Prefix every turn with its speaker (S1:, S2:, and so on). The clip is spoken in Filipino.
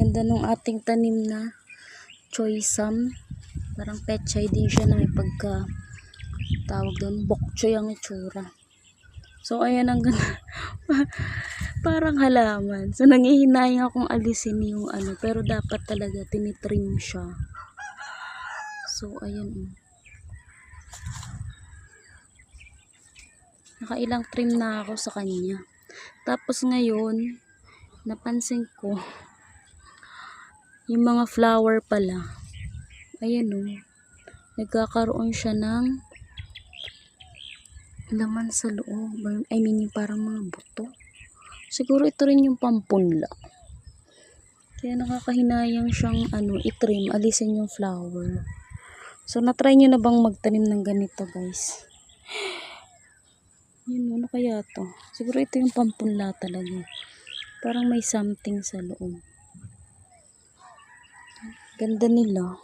S1: ganda nung ating tanim na choy sam. Parang pechay din siya na may pagka tawag doon, bok choy ang itsura. So ayan ang ganda. Parang halaman. So nangihinayang akong alisin yung ano, pero dapat talaga tinitrim siya. So ayan. Nakailang trim na ako sa kanya. Tapos ngayon, napansin ko yung mga flower pala. Ayan o. Nagkakaroon siya ng laman sa loob. I mean, yung parang mga buto. Siguro ito rin yung pampunla. Kaya nakakahinayang siyang itrim, alisin yung flower. So, natry nyo na bang magtanim ng ganito, guys? Yun, ano kaya to? Siguro ito yung pampunla talaga. Parang may something sa loob. Ganda nila.